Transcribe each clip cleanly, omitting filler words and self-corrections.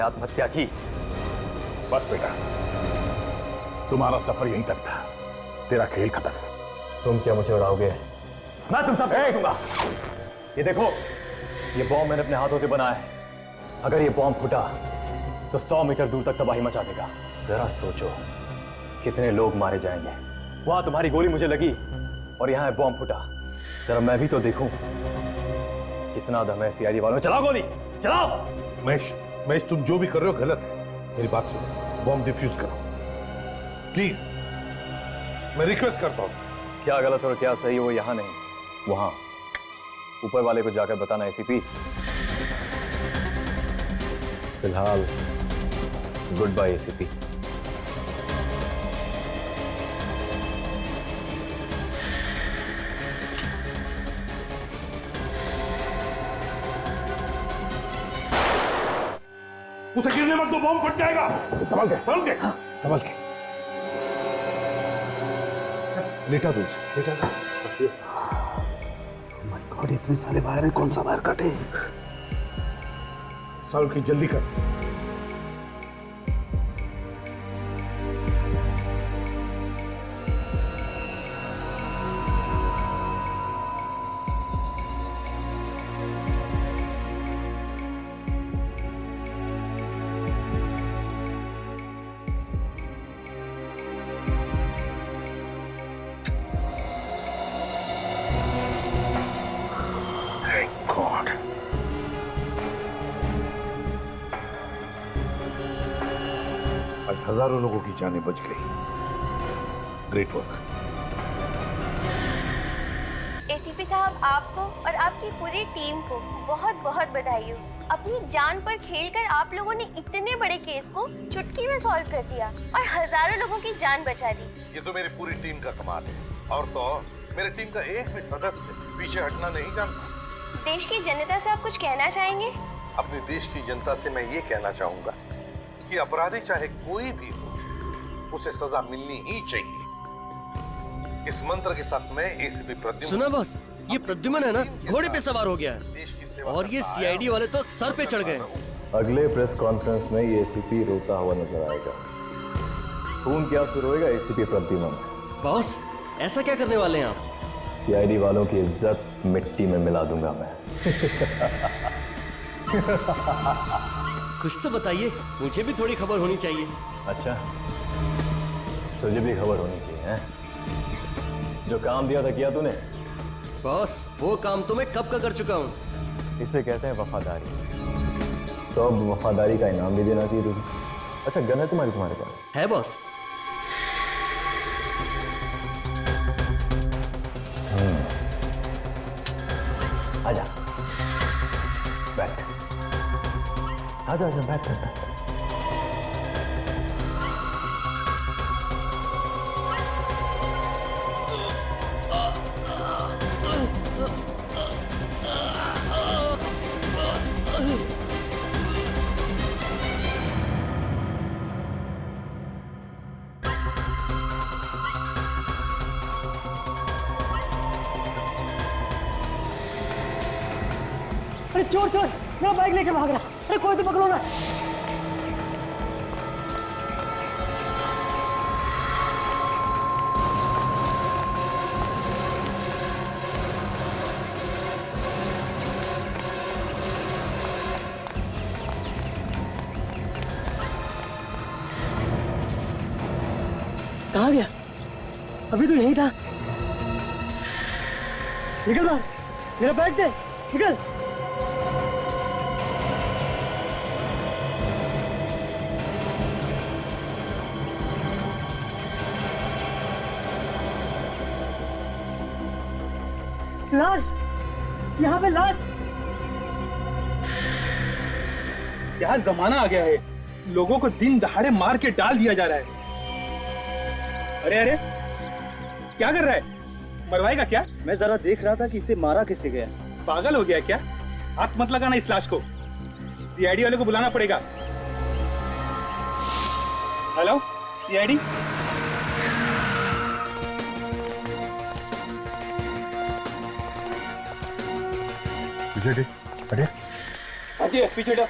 आत्महत्या की। बस बेटा, तुम्हारा सफर यहीं तक था, तेरा खेल खत्म। तुम क्या मुझे उड़ाओगे? मैं तुम सब देखूंगा। ये देखो, ये बॉम्ब मैंने अपने हाथों से बनाया है। अगर ये बॉम्ब फूटा तो 100 मीटर दूर तक तबाही मचा देगा। जरा सोचो कितने लोग मारे जाएंगे। वहां तुम्हारी गोली मुझे लगी और यहां बॉम्ब फूटा। जरा मैं भी तो देखूं कितना दम है सीआईडी वालों। चलाओ गोली, चलाओ। महेश, तुम जो भी कर रहे हो गलत है। मेरी बात सुनो, बॉम्ब डिफ्यूज करो प्लीज, मैं रिक्वेस्ट करता हूं। क्या गलत और क्या सही वो यहां नहीं, वहां ऊपर वाले को जाकर बताना एसीपी। फिलहाल गुड बाय एसीपी। उसे गिरने मत दो, बॉम्ब फट जाएगा। संभल के, संभल के, संभल के। लेटा दो उसे, लेटा दो। माय गॉड, इतने सारे वायर हैं, कौन सा वायर कटे? संभल के, जल्दी कर। गॉड, आज हजारों लोगों की जानें बच गई। Great work. एसीपी साहब, आपको और आपकी पूरी टीम को बहुत बहुत बधाई हो। अपनी जान पर खेलकर आप लोगों ने इतने बड़े केस को चुटकी में सॉल्व कर दिया और हजारों लोगों की जान बचा दी। ये तो मेरी पूरी टीम का कमाल है। और तो और, मेरे टीम का एक भी सदस्य पीछे हटना नहीं जानता। देश की जनता से आप कुछ कहना चाहेंगे? अपने देश की जनता से मैं ये कहना चाहूंगा कि अपराधी चाहे कोई भी हो, उसे सजा मिलनी ही चाहिए। इस मंत्र के साथ मैं एसीपी प्रद्युम्न। सुना बॉस, ये प्रद्युम्न है ना, घोड़े पे सवार हो गया है देश की सेवा और ये सीआईडी वाले तो सर पे चढ़ गए। अगले प्रेस कॉन्फ्रेंस में ये एसीपी रोता हुआ नजर आएगा। खून क्या फिर होएगा एसीपी प्रद्युम्न। बॉस, ऐसा क्या करने वाले हैं आप? सीआईडी वालों की इज्जत मिट्टी में मिला दूंगा मैं। कुछ तो बताइए, मुझे भी थोड़ी खबर होनी चाहिए। अच्छा, तुझे भी खबर होनी चाहिए हैं? जो काम दिया था किया तूने? बॉस, वो काम तो मैं कब का कर चुका हूँ। इसे कहते हैं वफादारी। तो अब वफादारी का इनाम भी देना चाहिए तुझे। अच्छा, गन है तुम्हारे पास? है बॉस। आजा, बैठ। आजा आजा, बैठ बैठ। अरे चोर चोर, मेरा बाइक लेके भाग रहा। अरे कोई तो पकड़ो ना। कहाँ गया? अभी तो यहीं था। निकल बाहर, मेरा बैग दे, निकल। लाश, यहाँ पे लाश। क्या जमाना आ गया है, लोगों को दिन दहाड़े मार के डाल दिया जा रहा है। अरे अरे, क्या कर रहा है? मरवाएगा क्या? मैं जरा देख रहा था कि इसे मारा कैसे गया। पागल हो गया क्या? हाथ मत लगाना इस लाश को, सीआईडी वाले को बुलाना पड़ेगा। हेलो सीआईडी, पीछे हटे, हटिए पीछे हटो।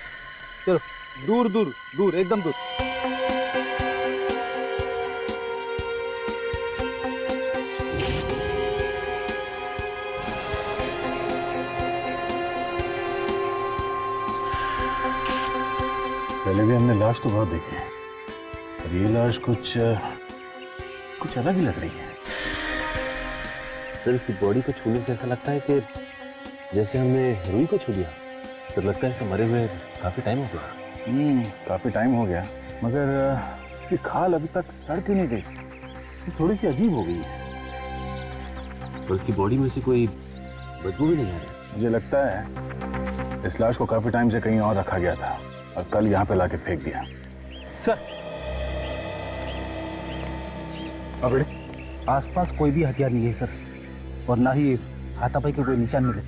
चलो दूर दूर दूर, एकदम दूर। पहले भी हमने लाश तो बहुत देखी है, पर ये लाश कुछ अलग ही लग रही है। सर इसकी बॉडी को छूने से ऐसा लगता है कि जैसे हमने रूही को छू लिया। सर लगता है इसे मरे हुए काफी टाइम हो गया। काफी टाइम हो गया, मगर इसकी खाल अभी तक सड़ क्यों नहीं गई? ये थोड़ी सी अजीब हो गई है। और इसकी बॉडी में से कोई बदबू भी नहीं आ रही। मुझे लगता है इस लाश को काफी टाइम से कहीं और रखा गया था और कल यहाँ पे लाके फेंक दिया। सर अबे आसपास कोई भी हथियार नहीं है सर, और ना ही हाथापाई के कोई निशान मिले।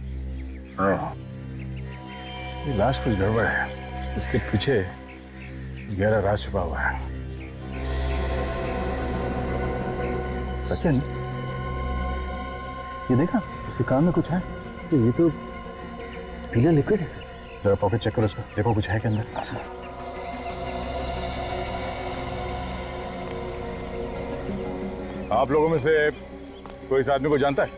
ये लाश कुछ गड़बड़ है, इसके पीछे गहरा राज छुपा हुआ है। सचिन, ये देखा इसके कान में कुछ है। ये तो पीला लिक्विड है सर। जरा पॉकेट चेक करो उसका, देखो कुछ है के अंदर। सर आप लोगों में से कोई इस आदमी को जानता है?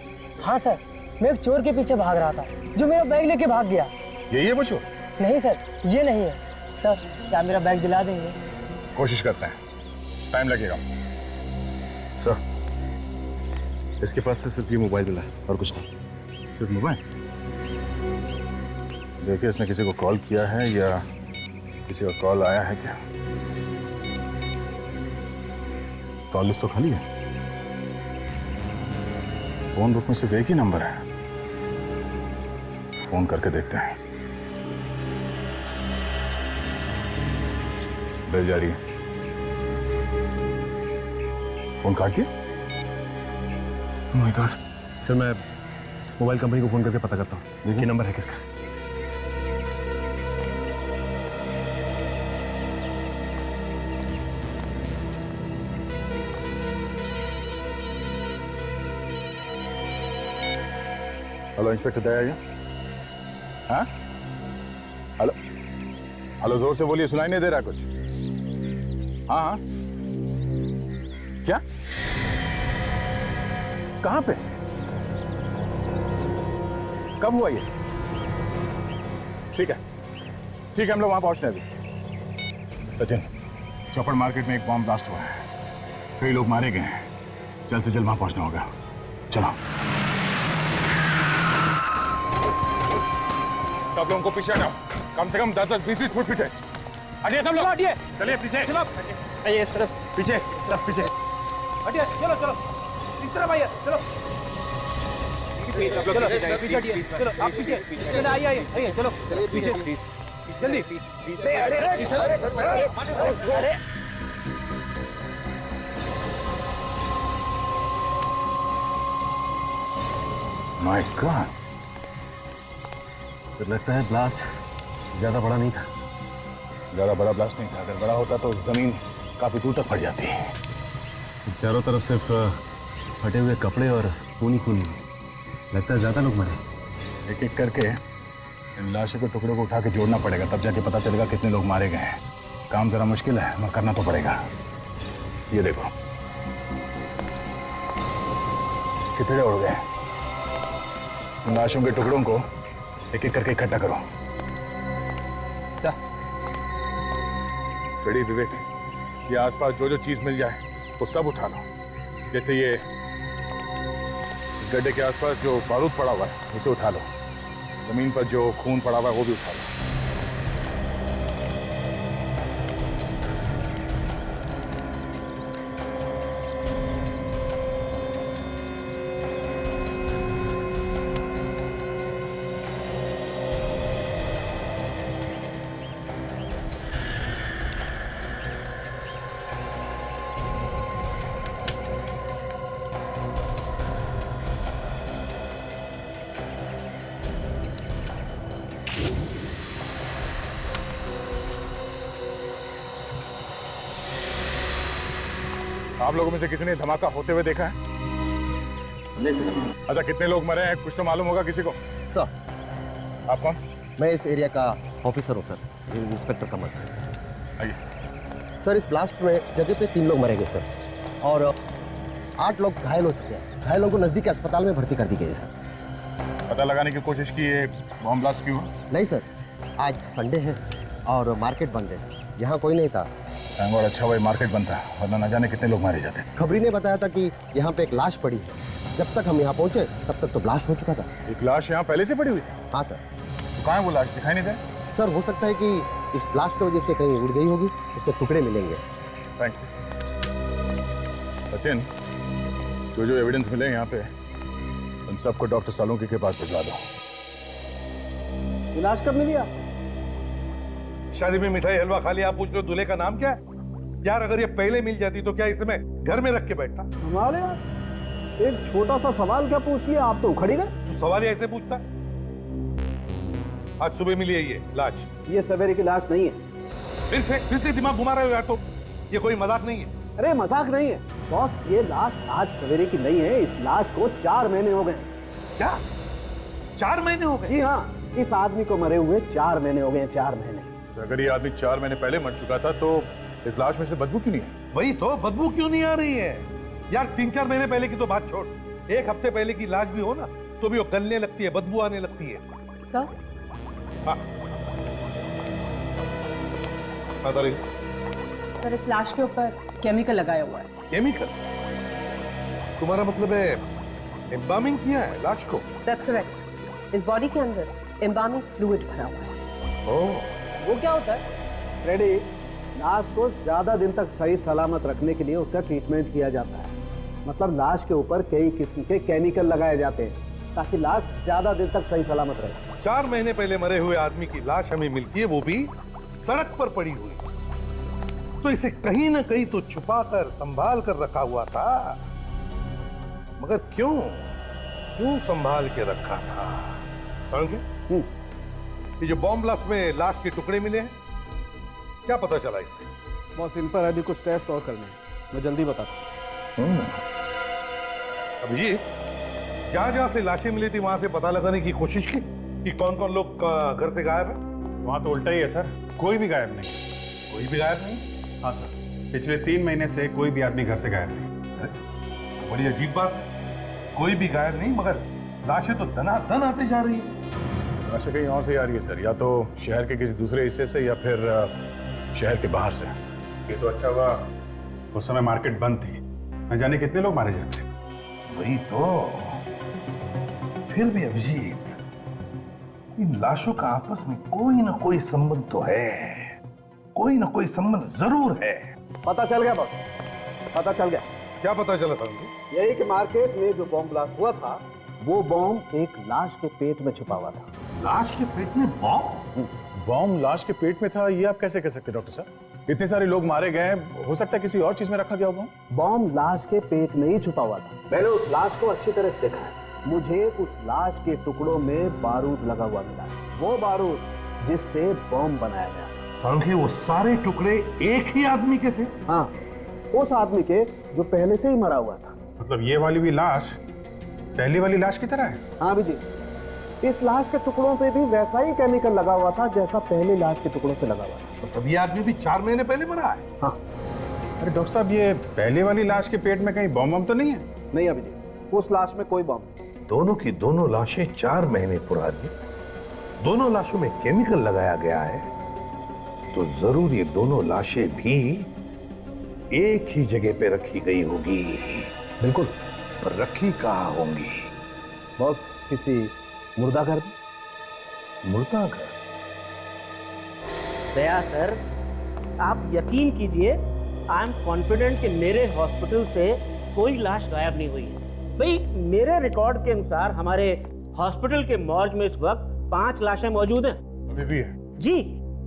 हाँ सर, मैं एक चोर के पीछे भाग रहा था जो मेरा बैग लेके भाग गया। यही है वो चोर? नहीं सर, ये नहीं है। सर क्या मेरा बैग दिला देंगे? कोशिश करते हैं, टाइम लगेगा। सर इसके पास से सिर्फ ये मोबाइल मिला है और कुछ नहीं। सिर्फ मोबाइल? देखिए इसने किसी को कॉल किया है या किसी का कॉल आया है क्या? कॉल लिस्ट तो खाली है। फोन बुक में सिर्फ एक ही नंबर है, फोन करके देखते हैं। बेल जा रही है, फोन काट दिया। Oh my God. सर मैं मोबाइल कंपनी को फोन करके पता करता हूँ ये नंबर है किसका। हेलो इंस्पेक्टर दया, हाँ? हेलो हेलो, जोर से बोलिए, सुनाई नहीं दे रहा कुछ। हाँ हाँ, क्या? कहाँ पे? कब हुआ ये? ठीक है ठीक है, हम लोग वहां पहुंच रहे हैं अभी। सचिन, चौपड़ मार्केट में एक बॉम्ब ब्लास्ट हुआ है, कई लोग मारे गए हैं, जल्द से जल्द वहां पहुंचना होगा। चलो सब लोगों को पीछे हटाओ, कम से कम 10-20 फुट पीछे हटिए सब लोग। हटिए, चलिए पीछे। चलो आइए इस तरफ। पीछे, सब पीछे हटिए, चलो चलो इस तरफ आइए, चलो चलो पीछे हटिए, चलो आप पीछे चलो, आइए आइए आइए, चलो पीछे जल्दी। अरे माय गॉड, तो लगता है ब्लास्ट ज्यादा बड़ा नहीं था। ज्यादा बड़ा ब्लास्ट नहीं था, अगर बड़ा होता तो जमीन काफी दूर तक फट जाती है। चारों तरफ सिर्फ फटे हुए कपड़े और खूनी खूनी, लगता है ज्यादा लोग मरे। एक एक करके इन लाशों के टुकड़ों को उठा के जोड़ना पड़ेगा, तब जाके पता चलेगा कितने लोग मारे गए हैं। काम जरा मुश्किल है मगर करना तो पड़ेगा। ये देखो छितड़े उड़ गए, इन लाशों के टुकड़ों को एक एक करके इकट्ठा करो। रेडी विवेक, ये आसपास जो जो चीज मिल जाए वो सब उठा लो। जैसे ये इस गड्ढे के आसपास जो बारूद पड़ा हुआ है उसे उठा लो, जमीन पर जो खून पड़ा हुआ है वो भी उठा लो। आप लोगों में से किसी ने धमाका होते हुए देखा है? अच्छा, कितने लोग मरे हैं कुछ तो मालूम होगा किसी को? सर आप कौन? मैं इस एरिया का ऑफिसर हूँ सर, इंस्पेक्टर कमल। आइए। सर, इस ब्लास्ट में जगह पे 3 लोग मरेंगे सर, और 8 लोग घायल हो चुके हैं। घायलों को नजदीकी अस्पताल में भर्ती कर दी गई है सर। पता लगाने की कोशिश की ये बॉम्ब ब्लास्ट क्यों हुआ? नहीं सर, आज संडे है और मार्केट बंद है, यहाँ कोई नहीं था। थैंक गॉड, अच्छा भाई मार्केट बंद था, वरना न जाने कितने लोग मारे जाते। खबरी ने बताया था कि यहाँ पे एक लाश पड़ी है। जब तक हम यहाँ पहुँचे तब तक तो ब्लास्ट हो चुका था। एक लाश यहाँ पहले से पड़ी हुई? हाँ सर। तो कहाँ है वो लाश, दिखाई नहीं दे? सर, हो सकता है कि इस ब्लास्ट की वजह से कहीं उड़ गई होगी, उसके टुकड़े मिलेंगे। थैंक्स। सचिन, जो जो एविडेंस मिले यहाँ पे उन सबको डॉक्टर सालुंकी के पास भिजवा दो। इलाज कब मिली? शादी में मिठाई हलवा खा लिया, आप पूछ लो दूल्हे का नाम क्या है? यार अगर ये पहले मिल जाती तो क्या इसे मैं घर में रख के बैठता? हमारे एक छोटा सा सवाल क्या पूछ लिया, आप तो उखड़ी गए। तू सवाल ही ऐसे पूछता? आज सुबह मिली है ये लाश। ये सवेरे की लाश नहीं है। फिर से दिमाग घुमा रहे हो यार, तो ये कोई मजाक नहीं है। अरे मजाक नहीं है बॉस, ये लाश आज सवेरे की नहीं है। इस लाश को 4 महीने हो गए। क्या 4 महीने हो गए? जी हाँ, इस आदमी को मरे हुए 4 महीने हो गए। 4 महीने। अगर ये आदमी 4 महीने पहले मर चुका था तो इस लाश में से बदबू क्यों नहीं है? वही तो, बदबू क्यों नहीं आ रही है यार? 3-4 महीने पहले की तो बात छोड़, 1 हफ्ते पहले की लाश भी हो ना तो भी वो गलने लगती है, बदबू आने लगती है। सर, हाँ सर इस लाश के ऊपर केमिकल लगाया हुआ है। केमिकल? तुम्हारा मतलब है एम्बामिंग किया है लाश को? That's correct sir. इस बॉडी के अंदर एम्बामिंग फ्लूइड भरा हुआ है। ओह, वो क्या होता है? रेडी, लाश को ज्यादा दिन तक सही सलामत रखने के लिए उसका ट्रीटमेंट किया जाता है। मतलब लाश के ऊपर कई किस्म के केमिकल लगाए जाते हैं ताकि लाश ज्यादा दिन तक सही सलामत रहे। 4 महीने पहले मरे हुए आदमी की लाश हमें मिलती है, वो भी सड़क पर पड़ी हुई। तो इसे कहीं ना कहीं तो छुपा कर संभाल कर रखा हुआ था, मगर क्यों संभाल के रखा था? समझे? ये जो बॉम्ब ब्लास्ट में लाश के टुकड़े मिले हैं, क्या पता चला इससे? बॉस, इन पर अभी कुछ टेस्ट और करने हैं, मैं जल्दी बताता हूँ। अभिजीत, जहां से लाशें मिली थी वहां से पता लगाने की कोशिश की कि कौन कौन लोग घर से गायब है? वहाँ तो उल्टा ही है सर, कोई भी गायब नहीं। कोई भी गायब नहीं? हाँ सर, पिछले 3 महीने से कोई भी आदमी घर से गायब नहीं। बड़ी अजीब बात है, कोई भी गायब नहीं मगर लाशें तो दनादन आते जा रही है। लाशें कहीं और से आ रही है सर, या तो शहर के किसी दूसरे हिस्से से या फिर शहर के बाहर से। ये तो अच्छा हुआ उस समय मार्केट बंद थी, न जाने कितने लोग मारे जाते। वही तो। फिर भी अभिजीत, इन लाशों का आपस में कोई ना कोई संबंध तो है, कोई ना कोई संबंध जरूर है। पता चल गया बॉस, पता चल गया। क्या पता चला था? यही कि मार्केट में जो बॉम्ब ब्लास्ट हुआ था वो बॉम्ब एक लाश के पेट में छुपा हुआ था। लाश के पेट में बॉम्ब? बॉम्ब लाश के पेट में था, ये आप कैसे कह सकते डॉक्टर साहब? इतने सारे लोग मारे गए, हो सकता है किसी और चीज में रखा गया बॉम्ब। बॉम्ब लाश के पेट में ही छुपा हुआ था। मैंने उस लाश को अच्छी तरह से देखा है। मुझे उस लाश के टुकड़ों में बारूद लगा हुआ मिला, वो बारूद जिससे बॉम्ब बनाया गया। सांखे, वो सारे टुकड़े एक ही आदमी के थे? हाँ, उस आदमी के जो पहले से ही मरा हुआ था। मतलब ये वाली भी लाश पहली वाली लाश की तरह है? हाँ जी, इस लाश के टुकड़ों पे भी वैसा ही केमिकल लगा हुआ था जैसा पहले लाश के टुकड़ों पे लगा हुआ था। तो तब ये आदमी भी 4 महीने पहले मरा है? हाँ। अरे डॉक्टर साहब, ये पहले वाली लाश के पेट में कहीं बॉम्ब तो नहीं है? नहीं अभिजीत, उस लाश में कोई बॉम्ब नहीं। दोनों की दोनों लाशें 4 महीने पुरानी, दोनों लाशों में केमिकल लगाया गया है, तो जरूर ये दोनों लाशें भी एक ही जगह पे रखी गई होगी। बिल्कुल। पर रखी कहाँ होंगी? बॉस, किसी मुर्दाघर में। मुर्दाघर? दया सर, आप यकीन कीजिए, आई एम कॉन्फिडेंट कि मेरे हॉस्पिटल से कोई लाश गायब नहीं हुई है। भाई, मेरे रिकॉर्ड के अनुसार हमारे हॉस्पिटल के मॉर्ग में इस वक्त 5 लाशें मौजूद हैं। अभी भी है? जी।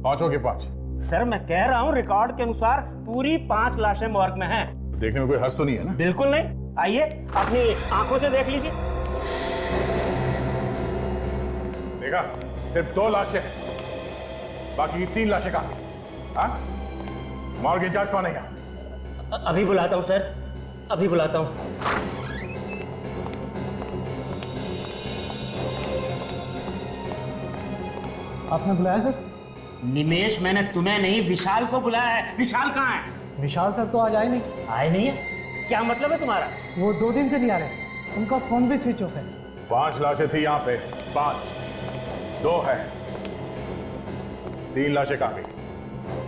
5 हो गए 5? सर, मैं कह रहा हूँ रिकॉर्ड के अनुसार पूरी 5 लाशें मॉर्ग में हैं। देखने में कोई हर्ष तो नहीं है ना? बिल्कुल नहीं। आइए, अपनी आंखों से देख लीजिए। देखा, सिर्फ 2 लाशें हैं, बाकी 3 लाशें कहाँ? हाँ? मॉर्ग इंचार्ज कौन है यहाँ? अभी बुलाता हूँ सर, अभी बुलाता हूँ। आपने बुलाया सर? निमेश, मैंने तुम्हें नहीं विशाल को बुलाया है। विशाल कहाँ है? विशाल सर तो आज आए नहीं। आए नहीं है? क्या मतलब है तुम्हारा? वो 2 दिन से नहीं आ रहे, उनका फोन भी स्विच ऑफ है। 5 लाशें थी यहाँ पे, 5, 2 है, 3 लाशें कहाँ गई?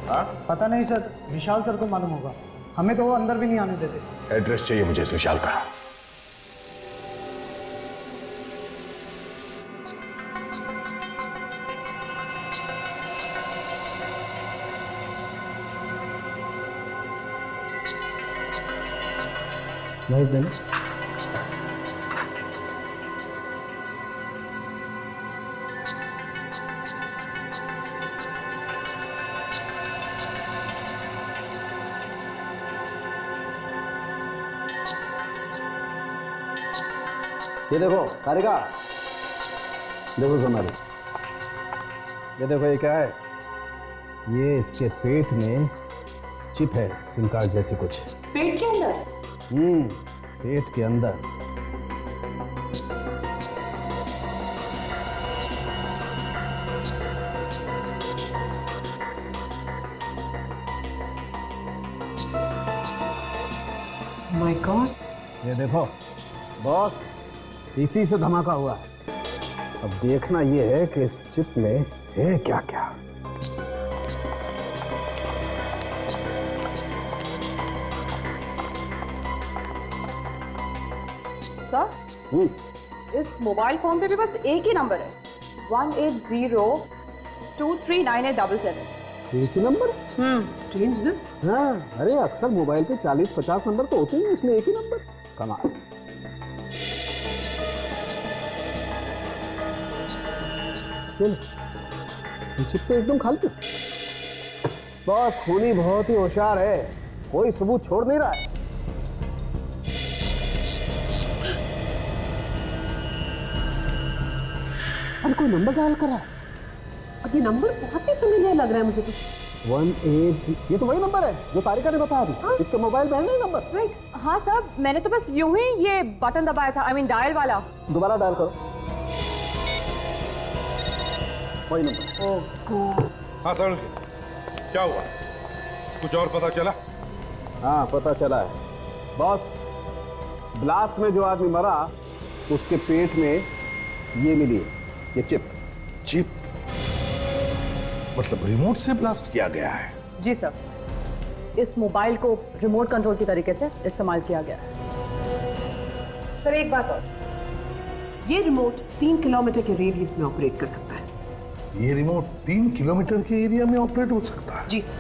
हाँ? पता नहीं सर, विशाल सर को मालूम होगा, हमें तो वो अंदर भी नहीं आने देते। एड्रेस चाहिए मुझे इस विशाल का। नहीं नहीं, ये देखो तारिका, देखो सोनाली, ये देखो ये क्या है? ये इसके पेट में चिप है, सिम कार्ड जैसी कुछ। पेट के अंदर? पेट के अंदर। My God. ये देखो बॉस, इसी से धमाका हुआ है। अब देखना ये है कि इस चिप में है क्या क्या। सर, इस मोबाइल फोन पे भी बस एक ही नंबर है, 180239877। एक ही नंबर? स्ट्रेंज ना? हाँ, अरे अक्सर मोबाइल पे 40-50 नंबर तो होते हैं, इसमें एक ही नंबर। कमाल। ये चिप तो एकदम खाली है। बॉस, खूनी बहुत ही होशियार है, कोई सबूत छोड़ नहीं रहा है। अरे कोई नंबर डायल कर रहा है। और ये नंबर बहुत ही फेमिलियर लग रहा है मुझे तो। 18, ये तो वही नंबर है जो तारिका ने बताया थी। हाँ? इसके मोबाइल में है नहीं नंबर। राइट। हाँ सर, मैंने तो बस यूं ही ये बटन दबाया था, आई मीन डायल वाला। दोबारा डायल करो, वही नंबर। ओह गॉड। हाँ सर, क्या हुआ? कुछ और पता चला? हाँ पता चला है बॉस, ब्लास्ट में जो आदमी मरा उसके पेट में ये मिली है, ये चिप। चिप मतलब रिमोट से ब्लास्ट किया गया है? जी सर, इस मोबाइल को रिमोट कंट्रोल की तरीके से इस्तेमाल किया गया है। सर एक बात और, ये रिमोट 3 किलोमीटर के रेडियस में ऑपरेट कर सकता है। ये रिमोट 3 किलोमीटर के एरिया में ऑपरेट हो सकता है? जी सर।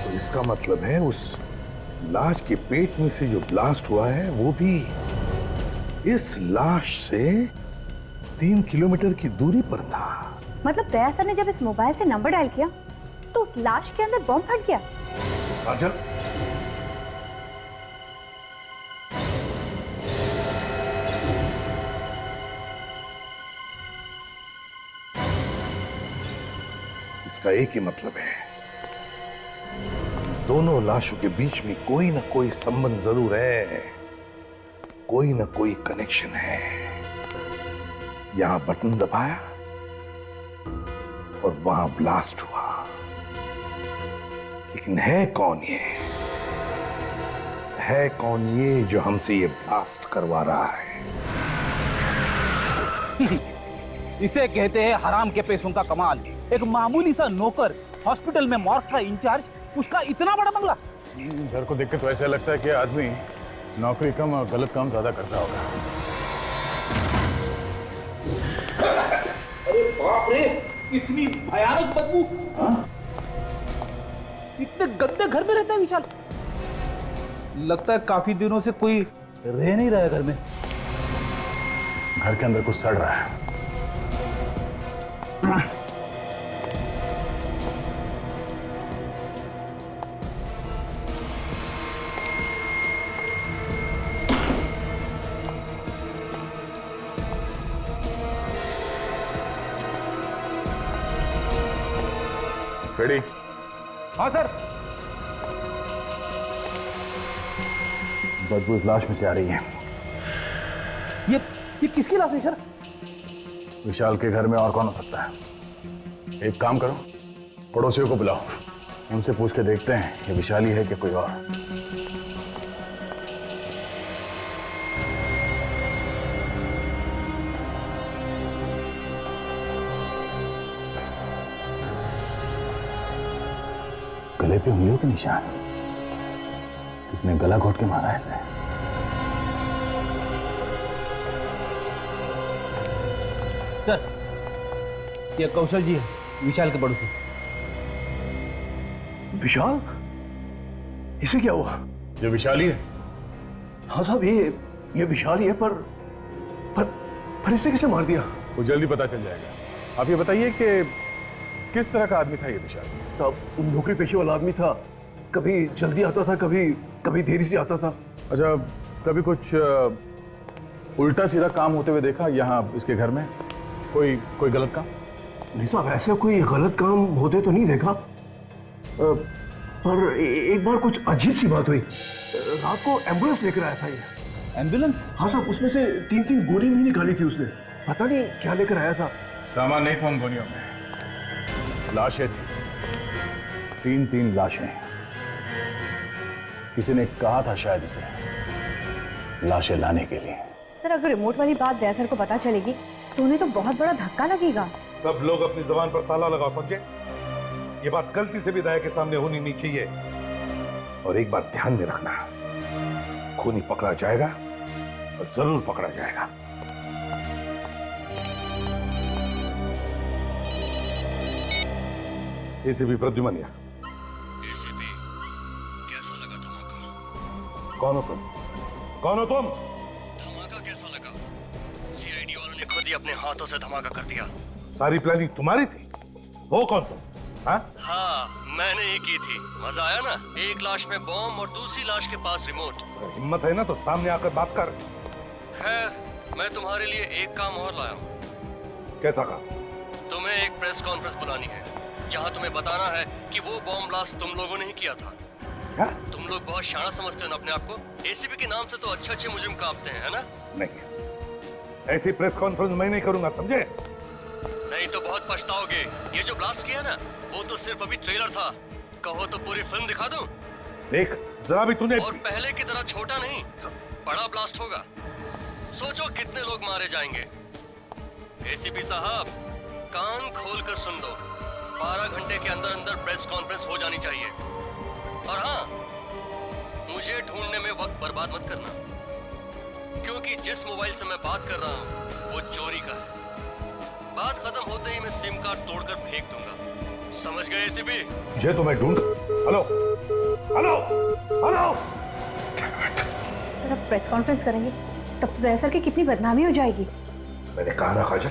तो इसका मतलब है उस लाश के पेट में से जो ब्लास्ट हुआ है वो भी इस लाश से 3 किलोमीटर की दूरी पर था। मतलब दया सर ने जब इस मोबाइल से नंबर डायल किया तो उस लाश के अंदर बॉम्ब फट गया। काजल, इसका एक ही मतलब है, दोनों लाशों के बीच में कोई ना कोई संबंध जरूर है, कोई ना कोई कनेक्शन है। यहां बटन दबाया और वहां ब्लास्ट हुआ, लेकिन है कौन ये? है कौन ये जो हमसे ये ब्लास्ट करवा रहा है? इसे कहते हैं हराम के पैसों का कमाल। एक मामूली सा नौकर, हॉस्पिटल में मॉर्ग का इंचार्ज, उसका इतना बड़ा बंगला। घर को देख के तो ऐसा लगता है कि आदमी नौकरी कम और गलत काम ज्यादा करता होगा। अरे बाप रे, इतनी भयानक बदबू। इतने गंदे घर में रहता है विशाल। लगता है काफी दिनों से कोई रह नहीं रहा है घर में। घर के अंदर कुछ सड़ रहा है। रेडी? हाँ सर। बदबू इस लाश में से आ रही है। ये किसकी लाश है सर? विशाल के घर में और कौन हो सकता है? एक काम करो, पड़ोसियों को बुलाओ, उनसे पूछ के देखते हैं ये विशाली है कि कोई और। गले पे उंगलियों के निशान, किसने गला घोट के मारा ऐसे? सर, ये कौशल जी है, विशाल के पड़ोसी। विशाल? इसे क्या हुआ? ये विशाली है? हाँ साहब, ये विशाल ही है, पर इसे किसने मार दिया? वो जल्दी पता चल जाएगा। आप ये बताइए कि किस तरह का आदमी था ये विशाल? साहब, नौकरी पेशे वाला आदमी था, कभी जल्दी आता था, कभी देरी से आता था। अच्छा, कभी कुछ उल्टा सीधा काम होते हुए देखा यहाँ इसके घर में? कोई गलत काम? नहीं साहब, ऐसा कोई गलत काम होते तो नहीं देखा, पर एक बार कुछ अजीब सी बात हुई। रात को एम्बुलेंस लेकर आया था ये। एम्बुलेंस? हाँ साहब, उसमें से 3-3 गोली भी निकाली थी उसने, पता नहीं क्या लेकर आया था। सामान नहीं था उन गोलियों में, लाशें थी, 3-3 लाशें। किसी ने कहा था शायद इसे लाशें लाने के लिए। सर, अगर रिमोट वाली बात दया सर को पता चलेगी तो उन्हें तो बहुत बड़ा धक्का लगेगा। सब लोग अपनी जबान पर ताला लगाओ, समझे? ये बात गलती से भी दया के सामने होनी नहीं चाहिए। और एक बात ध्यान में रखना, खूनी पकड़ा जाएगा और जरूर पकड़ा जाएगा। एसीपी प्रद्युमन। एसीपी, कैसा लगा धमाका? कौन हो तुम? कौन हो तुम? धमाका कैसा लगा? सीआईडी वालों ने खुद ही अपने हाथों से धमाका कर दिया। सारी प्लानिंग तुम्हारी थी? हो कौन तुम? हाँ, मैंने ही की थी। मजा आया ना? एक लाश में बॉम्ब और दूसरी लाश के पास रिमोट। हिम्मत है ना तो सामने आकर बात कर। खैर, मैं तुम्हारे लिए एक काम और लाया हूँ। कैसा काम? तुम्हें एक प्रेस कॉन्फ्रेंस बुलानी है, जहाँ तुम्हें बताना है कि वो बॉम्ब ब्लास्ट तुम लोगों ने ही किया था। क्या? तुम लोग बहुत शाना समझते हो ना अपने आप को। एसीपी के नाम से तो अच्छे मुजरिम कांपते हैं, है ना? नहीं, ऐसी प्रेस कॉन्फ्रेंस मैं नहीं करूंगा, समझे? नहीं तो बहुत पछताओगे। ये जो ब्लास्ट किया ना, वो तो सिर्फ अभी ट्रेलर था। कहो तो पूरी फिल्म दिखा दूं? देख, जरा भी तूने। और पहले की तरह छोटा नहीं, बड़ा ब्लास्ट होगा। सोचो कितने लोग मारे जाएंगे। एसीपी साहब, कान खोल कर सुन लो। 12 घंटे के अंदर अंदर प्रेस कॉन्फ्रेंस हो जानी चाहिए। और हाँ, मुझे ढूंढने में वक्त बर्बाद मत करना, क्योंकि जिस मोबाइल से मैं बात कर रहा हूँ वो चोरी का है। बात खत्म होते ही मैं सिम कार्ड तोड़कर फेंक दूंगा। समझ गए एसीपी? ये तो मैं ढूंढ। Hello hello hello. सर, अब प्रेस कॉन्फ्रेंस करेंगे तब तो दया सर की कितनी बदनामी हो जाएगी। मैंने कहा ना काजल,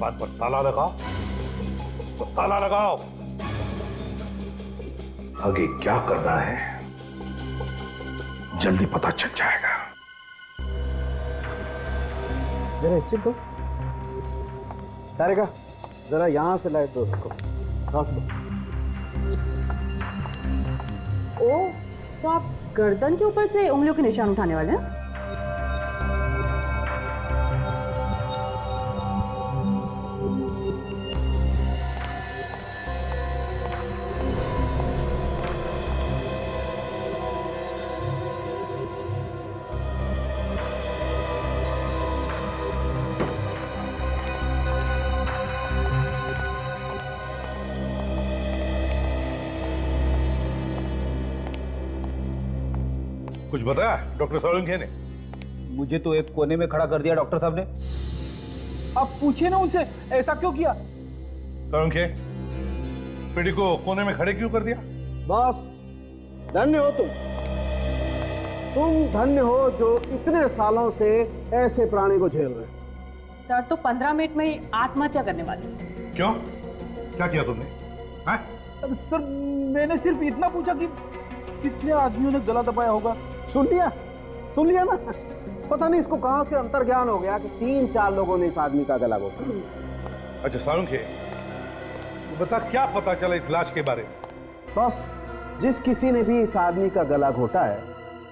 बात पर ताला लगाओ तो ताला लगाओ। आगे क्या करना है जल्दी पता चल जाएगा। जरा स्टिक दो। तारिका, जरा यहां से लाइट दो उसको। ओ, तो आप गर्दन के ऊपर से उंगलियों के निशान उठाने वाले हैं? कुछ बताया डॉक्टर सोलंकी ने? मुझे तो एक कोने में खड़ा कर दिया डॉक्टर साहब ने। आप पूछिए ना उनसे, ऐसा क्यों किया? सोलंकी, पीढ़ी को कोने में खड़े क्यों कर दिया? बॉस, धन्य हो तुम धन्य हो जो इतने सालों से ऐसे प्राणी को झेल रहे। सर तो 15 मिनट में ही आत्महत्या करने वाले। क्यों? क्या किया तुमने? हाँ? सर, मैंने सिर्फ इतना पूछा कि कितने आदमियों ने गला दबाया होगा। सुन लिया ना? पता नहीं इसको कहां से अंतर्ज्ञान हो गया कि 3-4 लोगों ने इस आदमी का गला घोटा। अच्छा सोलंकी, बता क्या पता चला इस लाश के बारे में? बस, जिस किसी ने भी इस आदमी का गला घोटा है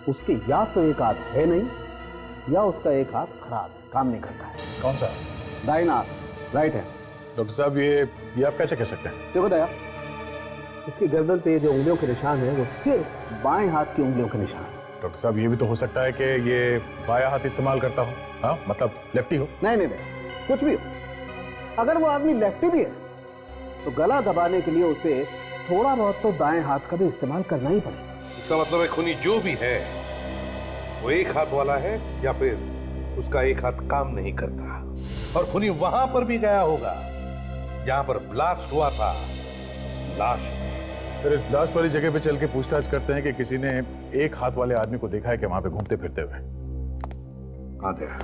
उसके या तो एक हाथ है नहीं या उसका एक हाथ खराब है, काम नहीं करता है। कौन सा? दाहिना हाथ, राइट है। डॉक्टर साहब ये आप कैसे कह सकते हैं? देखो दया, इसकी गर्दन पे जो उंगलियों के निशान है वो सिर्फ बाएं हाथ की उंगलियों के निशान है। डॉक्टर साहब ये भी तो हो सकता है कि ये बायां हाथ इस्तेमाल करता हो, हाँ मतलब लेफ्टी हो। नहीं नहीं नहीं, कुछ भी हो। अगर वो आदमी लेफ्टी भी है तो गला दबाने के लिए उसे थोड़ा बहुत तो दाएं हाथ का भी इस्तेमाल करना ही पड़ेगा। इसका मतलब है खूनी जो भी है वो एक हाथ वाला है या फिर उसका एक हाथ काम नहीं करता, और खूनी वहां पर भी गया होगा जहां पर ब्लास्ट हुआ था लाश। सर इस ब्लास्ट वाली जगह पे चल के पूछताछ करते हैं कि किसी ने एक हाथ वाले आदमी को देखा है कि वहां पे घूमते फिरते हुए। हाँ दया,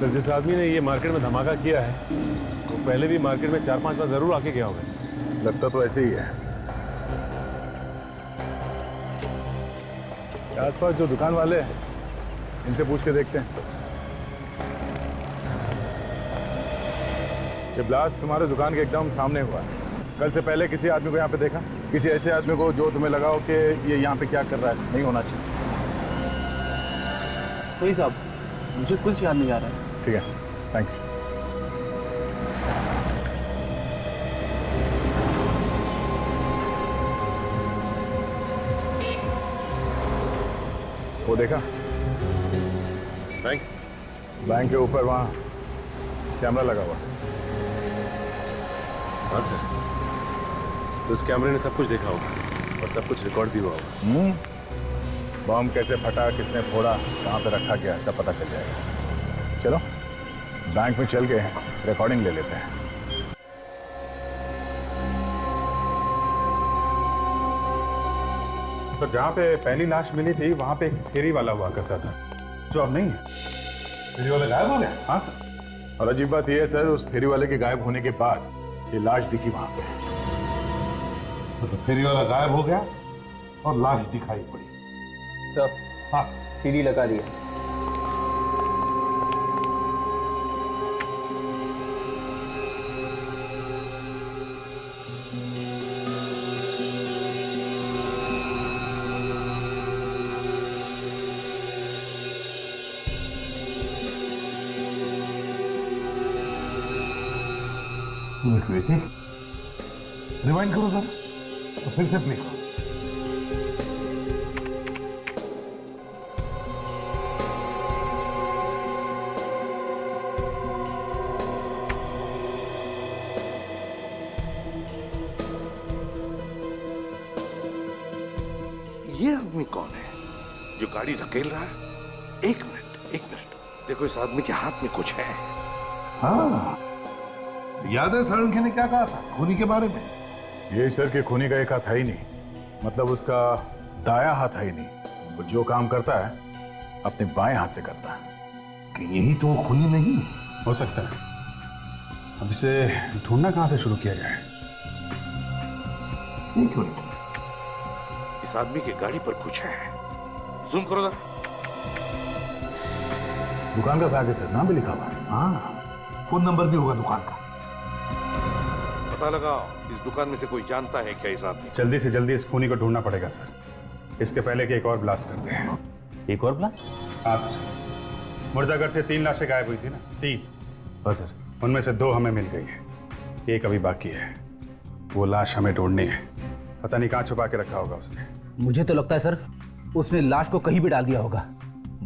सर जिस आदमी ने ये मार्केट में धमाका किया है वो पहले भी मार्केट में 4-5 बार जरूर आके गया होगा। लगता तो ऐसे ही है। आसपास जो दुकान वाले हैं इनसे पूछ के देखते हैं। ये ब्लास्ट तुम्हारे दुकान के एकदम सामने हुआ है। कल से पहले किसी आदमी को यहाँ पे देखा? किसी ऐसे आदमी को जो तुम्हें लगा हो कि ये यहाँ पे क्या कर रहा है? नहीं होना चाहिए। वही साहब, मुझे कुछ याद नहीं आ रहा है। ठीक है, थैंक्स। वो देखा बैंक के ऊपर वहां कैमरा लगा हुआ। हाँ सर, तो उस कैमरे ने सब कुछ देखा होगा और सब कुछ रिकॉर्ड भी हुआ होगा। बम कैसे फटा, किसने फोड़ा, कहाँ पे रखा गया, सब पता चल जाएगा। चलो बैंक में चल के रिकॉर्डिंग ले लेते हैं। तो जहाँ पे पहली लाश मिली थी वहां पे एक फेरी वाला हुआ करता था जो अब नहीं है। फेरी वाला गायब हो गया? हाँ सर, और अजीब बात यह है सर, उस फेरी वाले के गायब होने के बाद ये लाश दिखी वहां पे। तो फेरी वाला गायब हो गया और लाश दिखाई पड़ी। सर हाँ, सीडी लगा दिया। रिवाइंड करो सर, तो फिर से प्ले करो। ये आदमी कौन है जो गाड़ी धकेल रहा है? एक मिनट, देखो इस आदमी के हाथ में कुछ है। हाँ, याद है सारंगी ने क्या कहा था खूनी के बारे में? ये सर के खूनी का एक हाथ है ही नहीं, मतलब उसका दायां हाथ है ही नहीं। वो जो काम करता है अपने बाएं हाथ से करता है। कि यही तो वो खूनी नहीं हो सकता है। अब इसे ढूंढना कहां से शुरू किया जाए? एक मिनट, इस आदमी की गाड़ी पर कुछ है। जूम करो जरा। दुकान का बैग है सर, नाम भी लिखा हुआ है। हाँ, फोन नंबर भी होगा दुकान का। पता लगाओ इस दुकान में से कोई जानता है क्या इस आदमी? जल्दी से जल्दी इस खूनी को ढूंढना पड़ेगा सर। इसके पहले कि एक और ब्लास्ट करते हैं। एक और ब्लास्ट? हाँ सर, मुर्दाघर से 3 लाशें गायब हुई थी ना, 3। हाँ सर। उनमें से 2 हमें मिल गई है, एक अभी बाकी है। वो लाश हमें ढूंढनी है। पता नहीं कहाँ छुपा के रखा होगा उसने। मुझे तो लगता है सर उसने लाश को कहीं भी डाल दिया होगा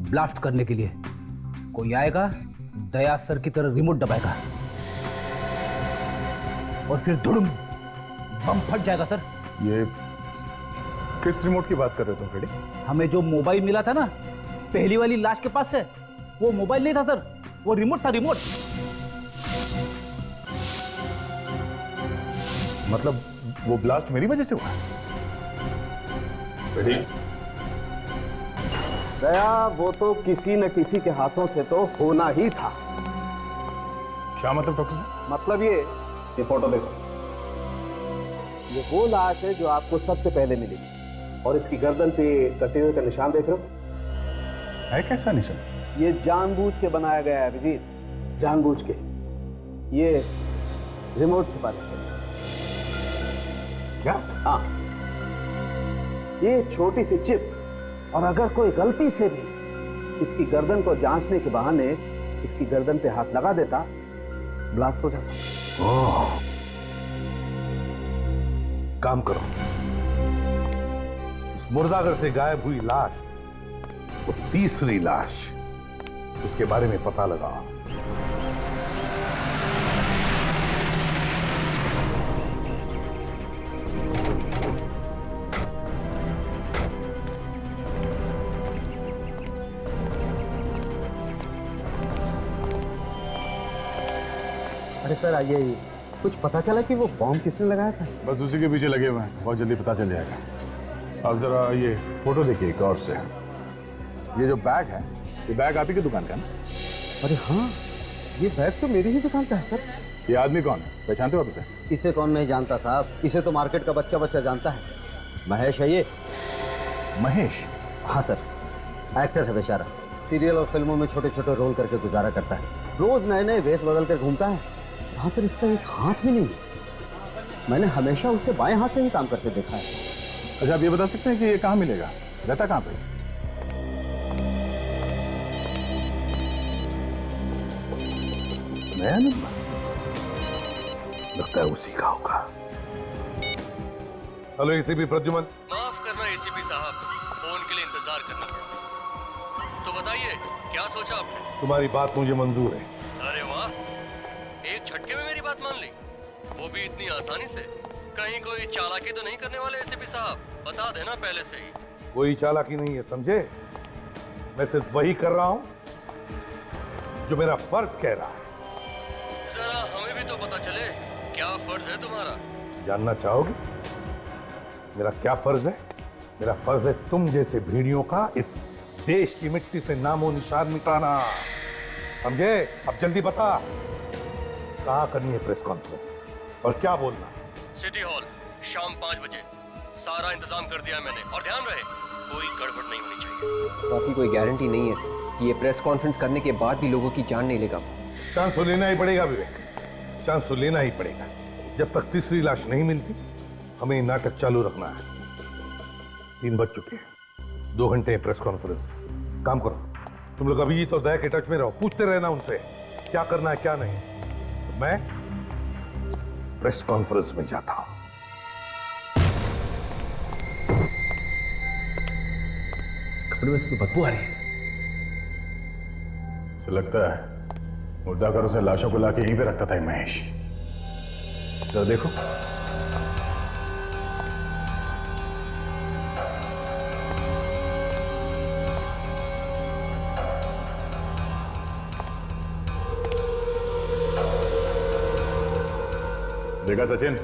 ब्लास्ट करने के लिए। कोई आएगा, दया सर की तरह रिमोट दबाएगा और फिर धुड़ुम बम फट जाएगा सर। ये किस रिमोट की बात कर रहे हो तुम फ्रेडी? हमें जो मोबाइल मिला था ना पहली वाली लाश के पास से, वो मोबाइल नहीं था सर, वो रिमोट था, रिमोट। मतलब वो ब्लास्ट मेरी वजह से हुआ? फ्रेडी, दया वो तो किसी न किसी के हाथों से तो होना ही था। क्या मतलब डॉक्टर साहब? मतलब ये फोटो देखो, ये वो लाश है जो आपको सबसे पहले मिली, और इसकी गर्दन पे कटे हुए का निशान देख रहे हो? है कैसा निशान? ये जानबूझ के बनाया गया है अभिजीत, जानबूझ के। ये रिमोट छुपा रखा है। क्या? हाँ, ये छोटी सी चिप, और अगर कोई गलती से भी इसकी गर्दन को जांचने के बहाने इसकी गर्दन पे हाथ लगा देता, ब्लास्ट हो जाता। ओह, काम करो, इस मुर्दाघर से गायब हुई लाश, वो तीसरी लाश, उसके बारे में पता लगाओ। अरे सर आइए, कुछ पता चला कि वो बॉम्ब किसने लगाया था? बस उसी के पीछे लगे हुए हैं, बहुत जल्दी पता चल जाएगा। अब जरा ये फोटो देखिए एक और से। ये जो बैग है, ये बैग आप ही की दुकान का है ना? अरे हाँ, ये बैग तो मेरी ही दुकान का है सर। ये आदमी कौन है, पहचानते हो आप इसे? इसे कौन नहीं जानता साहब, इसे तो मार्केट का बच्चा बच्चा जानता है। महेश है ये। महेश? हाँ सर, एक्टर है बेचारा, सीरियल और फिल्मों में छोटे छोटे रोल करके गुजारा करता है, रोज नए नए वेश बदल कर घूमता है। हाँ सर, इसका एक हाथ भी नहीं है, मैंने हमेशा उसे बाएं हाथ से ही काम करते देखा है। अच्छा, आप ये बता सकते हैं कि ये कहाँ मिलेगा, रहता कहाँ पे? नया नंबर लगता है उसी का होगा। Hello ACP Pradyuman. माफ करना एसीपी साहब, फोन के लिए इंतजार करना पड़ा। तो बताइए क्या सोचा आपने? तुम्हारी बात मुझे मंजूर है। अरे वाह, एक झटके में मेरी बात मान ली, वो भी इतनी आसानी से। कहीं कोई चालाकी तो नहीं करने वाले एसीपी साहब? बता देना पहले से ही। कोई चालाकी नहीं है, समझे? मैं सिर्फ वही कर रहा हूं जो मेरा फर्ज कह रहा है। जरा हमें भी तो पता चले, क्या फर्ज है तुम्हारा? जानना चाहोगे मेरा क्या फर्ज है? मेरा फर्ज है तुम जैसे भेड़ियों का इस देश की मिट्टी से नामो निशान मिटाना, समझे? अब जल्दी बता, कहाँ करनी है प्रेस कॉन्फ्रेंस और क्या बोलना? सिटी हॉल, शाम 5 बजे। सारा इंतजाम कर दिया मैंने, और ध्यान रहे कोई गड़बड़ नहीं होनी चाहिए। बाकी कोई गारंटी नहीं है कि ये प्रेस कॉन्फ्रेंस करने के बाद भी लोगों की जान नहीं लेगा। चांस तो लेना ही पड़ेगा विवेक, चांस तो लेना ही पड़ेगा। जब तक तीसरी लाश नहीं मिलती हमें नाटक चालू रखना है। 3 बज चुके हैं, 2 घंटे प्रेस कॉन्फ्रेंस। काम करो, तुम लोग अभी तो दया के टच में रहो, पूछते रहना उनसे क्या करना है क्या नहीं। तो मैं प्रेस कॉन्फ्रेंस में जाता हूं। कपड़े में से तो बदबू आ रही है। ऐसा लगता है मुर्दाघरों से लाशों को लाके यहीं पे रखता था ये महेश। जरा देखो। देखा सचिन,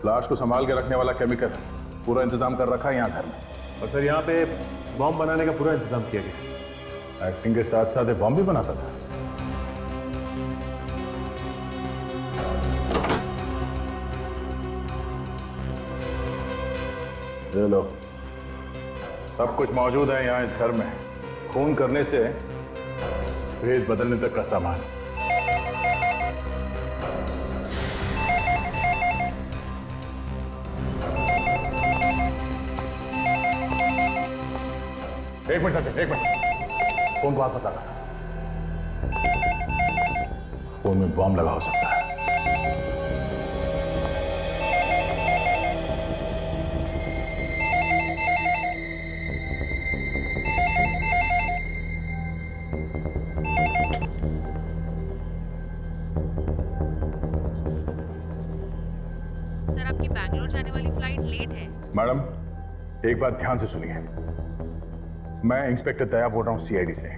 लाश को संभाल के रखने वाला केमिकल पूरा इंतजाम कर रखा है यहाँ घर में। और सर यहाँ पे बॉम्ब बनाने का पूरा इंतजाम किया गया। एक्टिंग के साथ साथ बॉम्ब भी बनाता था। ये लो, सब कुछ मौजूद है यहाँ इस घर में। खून करने से भेष बदलने तक का सामान। एक मिनट सचिन, एक मिनट। फोन को हाथ मत लगा, फोन में बॉम्ब लगा हो सकता है। सर, आपकी बैंगलोर जाने वाली फ्लाइट लेट है। मैडम, एक बात ध्यान से सुनिए। मैं इंस्पेक्टर दया बोल रहा हूँ सीआईडी से।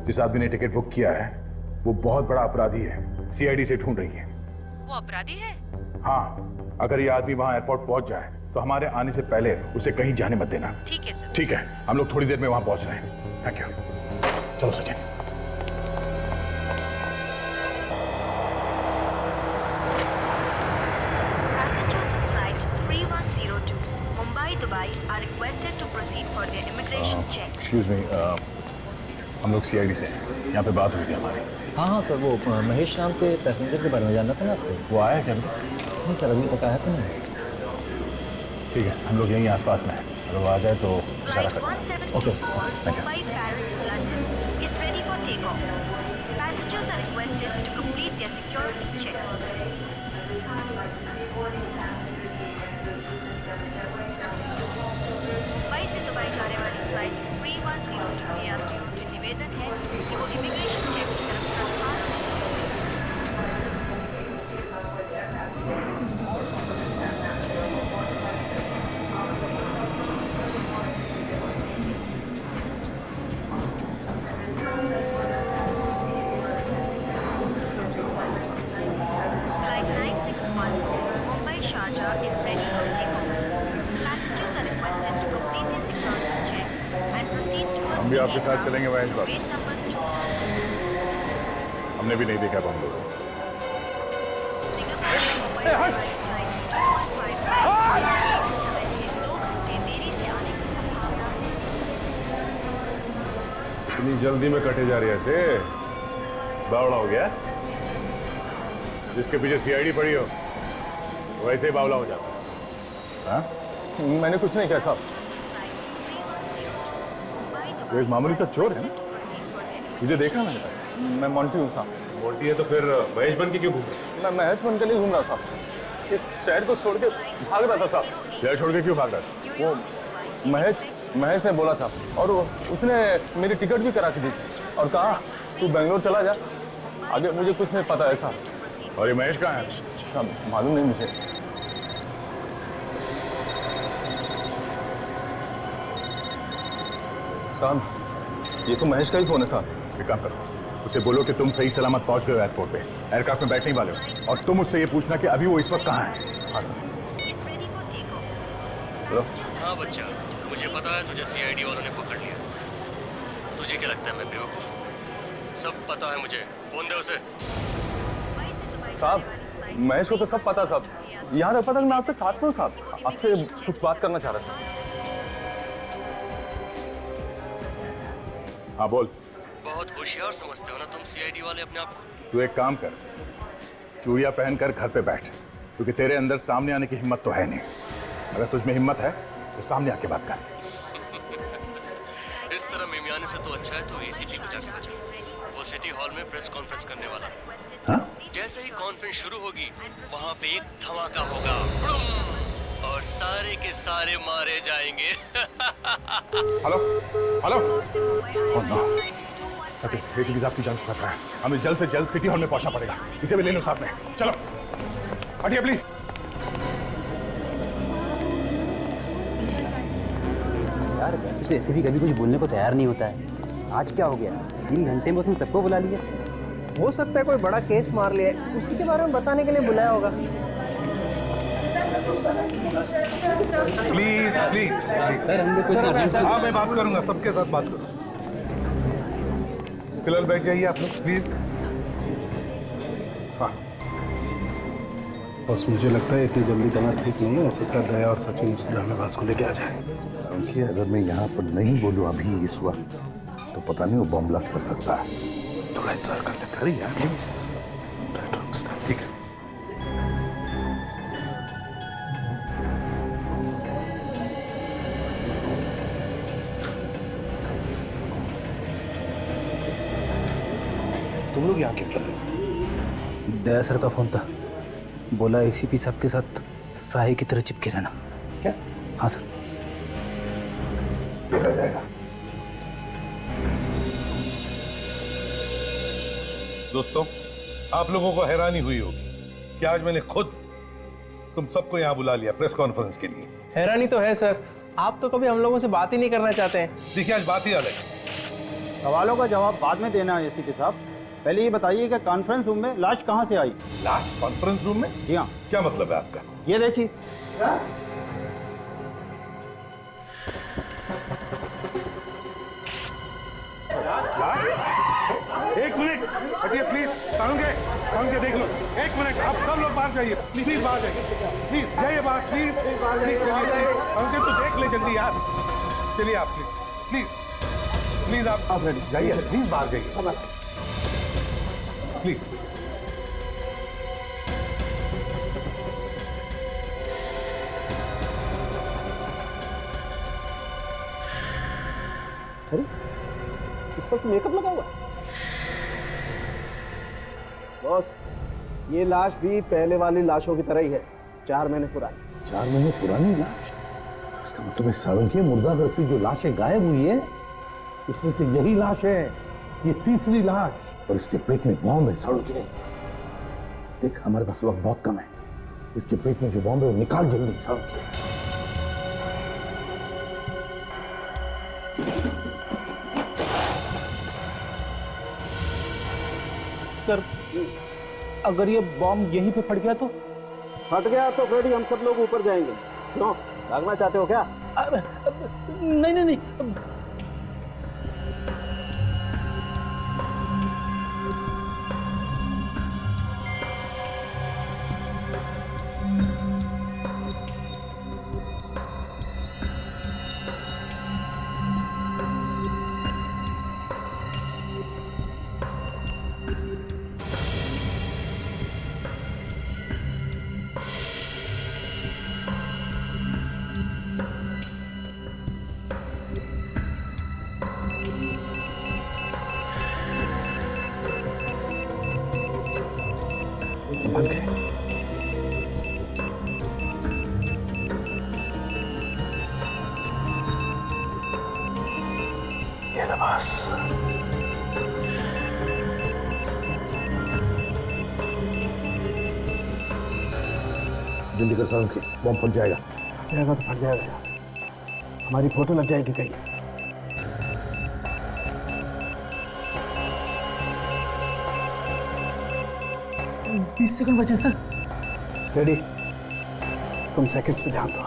जिस आदमी ने टिकट बुक किया है वो बहुत बड़ा अपराधी है, सीआईडी से ढूंढ रही है। वो अपराधी है? हाँ, अगर ये आदमी वहां एयरपोर्ट पहुंच जाए तो हमारे आने से पहले उसे कहीं जाने मत देना। ठीक है सर। ठीक है, हम लोग थोड़ी देर में वहां पहुंच रहे हैं। Thank you. चलो Sachin. Passengers of flight 3102 Mumbai Dubai are requested to proceed for their immigration check. Excuse me, हम लोग सीआईडी से हैं। यहाँ पे बात हुई थी हमारी। हाँ हाँ सर, वो महेश नाम के पैसेंजर के बारे में जानना था ना आपको। वो आया क्या? नहीं सर, अभी तक आया तो नहीं। ठीक है, हम लोग यहीं आसपास में हैं। अगर वो आ जाए तो इशारा Flight कर। 1724 Mumbai, Paris, London is ready for takeoff. Passengers are requested to complete their security check. Mumbai से दुबई जाने वाली फ्लाइट 3102 के यात्रियों से निवेदन है कि वो इमिग्रेशन चेक की तरफ प्रस्थान करें। Flight 961 Mumbai Sharjah is ready for takeoff. Passengers are requested to complete their security check and proceed towards हम भी आपके साथ चलेंगे महेश बाबू। gate number 2. हमने भी नहीं देखा बम लोग। Singapore से मुंबई जाने वाली फ्लाइट 2155 समय से 2 घंटे देरी से आने की संभावना है। इतनी जल्दी में कटे जा रही है ऐसे बावड़ा हो गया। जिसके पीछे सीआईडी पड़ी हो वैसे ही बावला हो जाता है। हाँ? मैंने कुछ नहीं कहा साहब। वो एक मामूली सा चोर है ना, मुझे देखा मैंने। मैं मोंटी हूँ साहब। मोंटी है तो फिर महेश बन के क्यों घूम रहे? मैं महेश बन के नहीं घूम रहा साहब, ये शहर को छोड़ के भाग रहा था साहब। शहर छोड़ के क्यों भाग रहा था? वो महेश ने बोला था और उसने मेरी टिकट भी करा के दी और कहा तू बेंगलोर चला जा, आगे मुझे कुछ नहीं पता है साहब। और ये महेश कहाँ है साहब? मालूम नहीं मुझे। साहब ये तो महेश का ही फोन है साहब। एक काम करो, उसे बोलो कि तुम सही सलामत पहुंच गए हो एयरपोर्ट पे, एयरक्राफ्ट में बैठने वाले हो, और तुम उससे ये पूछना कि अभी वो इस वक्त कहाँ है। हाँ बच्चा, मुझे पता है तुझे सीआईडी वालों ने पकड़ लिया। तुझे क्या लगता है मैं बेवकूफ हूँ? सब पता है मुझे। फोन दे उसे। साहब महेश को तो सब पता साहब। यहाँ रखा था मैं आपके साथ में हूँ साहब, आपसे कुछ बात करना चाह रहा था। हाँ बोल। बहुत होशियार समझते हो ना तुम सीआईडी वाले अपने आप को। तू एक काम कर, चूड़िया पहनकर घर पे बैठ, क्योंकि तेरे अंदर सामने आने की हिम्मत तो है नहीं। अगर तुझमें हिम्मत है तो सामने आके बात कर। इस तरह मिमियाने से तो अच्छा है तो एसीपी को जाके बचा। वो सिटी हॉल में प्रेस कॉन्फ्रेंस करने वाला है। हाँ? जैसे ही कॉन्फ्रेंस शुरू होगी वहाँ पे एक धमाका होगा और सारे के सारे मारे जाएंगे। Hello hello. Oh no, Sachin ACP साहब की जान को खतरा है। हमें जल्द से जल्द सिटी हॉल में पहुंचना पड़ेगा। इसे भी ले लो साथ में। चलो हटिए प्लीज। यार वैसे तो ऐसे भी कभी कुछ बोलने को तैयार नहीं होता है। आज क्या हो गया? 3 घंटे में उसने सबको बुला लिया। हो सकता है कोई बड़ा केस मार लिया है, उसी के बारे में बताने के लिए बुलाया होगा। प्लीज प्लीज सर हमने कुछ हाँ मैं बात करूंगा, सबके साथ बात करूंगा। फिलहाल बैठ जाइए आप लोग प्लीज। हाँ बस मुझे लगता है इतनी जल्दी जाना ठीक नहीं है। हो सकता है दया और सचिन उस ड्रामेबाज को लेके आ जाए। देखिए अगर मैं यहाँ पर नहीं बोलूँ अभी इस वक्त तो पता नहीं वो बॉम्ब ब्लास्ट कर सकता है। थोड़ा इंतजार कर लेते। अरे यार प्लीज। ठीक है। तुम लोग यहाँ क्यों? दया सर का फोन था, बोला एसीपी साहब के साथ साहे की तरह चिपके रहना। क्या? हाँ सर। देखा जाएगा। दोस्तों आप लोगों को हैरानी हुई होगी कि आज मैंने खुद तुम सबको यहाँ बुला लिया प्रेस कॉन्फ्रेंस के लिए। हैरानी तो है सर, आप तो कभी हम लोगों से बात ही नहीं करना चाहते हैं। देखिए आज बात ही अलग है। सवालों का जवाब बाद में देना है एसीपी साहब। पहले ये बताइए कि कॉन्फ्रेंस रूम में लाश कहाँ से आई? लाश कॉन्फ्रेंस रूम में? जी हाँ। क्या मतलब है आपका? ये देखिए। एक मिनट हटिए प्लीज। कानून के देख लो। एक मिनट आप सब लोग बाहर जाइए प्लीज। बाहर जाइए प्लीज, जाइए बाहर प्लीज। कानून के तो देख ले जल्दी यार। चलिए आप प्लीज प्लीज आप जाइए प्लीज, बाहर जाइए प्लीज। अरे इस पर तो मेकअप लगा हुआ है। बॉस, ये लाश भी पहले वाली लाशों की तरह ही है, 4 महीने पुरानी। 4 महीने पुरानी लाश? इसका मतलब इस सावंकी मुर्दाघर से जो लाशें गायब हुई है, इसमें से यही लाश है। ये तीसरी लाश। और इसके पेट में बॉम्ब है, सावंकी। देख, हमारे पास वक्त बहुत कम है। इसके पेट में जो बॉम्ब है वो निकाल जल्दी, सावंकी। सर, अगर ये बॉम्ब यहीं पे फट गया तो? फट गया तो फ्रेडी हम सब लोग ऊपर जाएंगे। क्यों, भागना चाहते हो क्या? नहीं नहीं नहीं। संभल के। ये नवाज। जल्दी कर सावंकी, बॉम्ब फट जाएगा। जाएगा तो फट जाएगा यार, हमारी फोटो लग जाएगी कहीं। 20 सेकंड बचे सर। रेडी, तुम सेकंड्स पे ध्यान दो।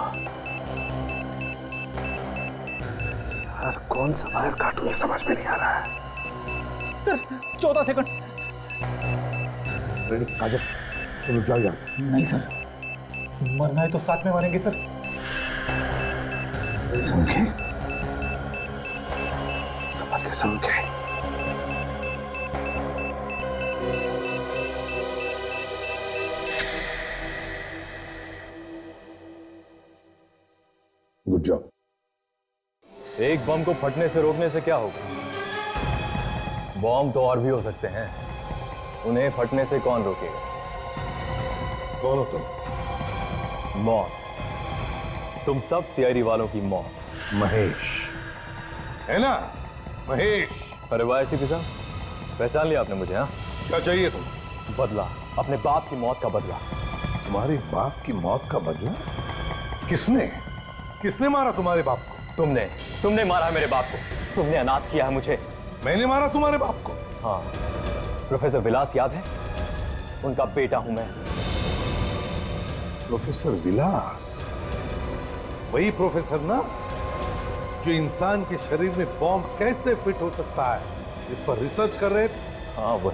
यार कौन सा वायर काटूं ये समझ में नहीं आ रहा है। Sir 14 second. रेडी, काजल तुम लोग जाओ यहाँ से। नहीं सर, मरना है तो साथ में मरेंगे सर। सावंकी, संभल के सावंकी। Good job. एक बम को फटने से रोकने से क्या होगा? बॉम्ब तो और भी हो सकते हैं, उन्हें फटने से कौन रोकेगा? कौन हो तुम? मौत। तुम सब सीआईडी वालों की मौत। महेश है ना? महेश। अरे वाह एसीपी साहब, पहचान लिया आपने मुझे? हाँ, क्या चाहिए तुम? बदला, अपने बाप की मौत का बदला। तुम्हारे बाप की मौत का बदला? किसने किसने मारा तुम्हारे बाप को? तुमने मारा मेरे बाप को। तुमने अनाथ किया है मुझे। मैंने मारा तुम्हारे बाप को? हाँ, प्रोफेसर विलास याद है? उनका बेटा हूं मैं। प्रोफेसर विलास? वही प्रोफेसर ना जो इंसान के शरीर में बॉम्ब कैसे फिट हो सकता है इस पर रिसर्च कर रहे थे? हाँ,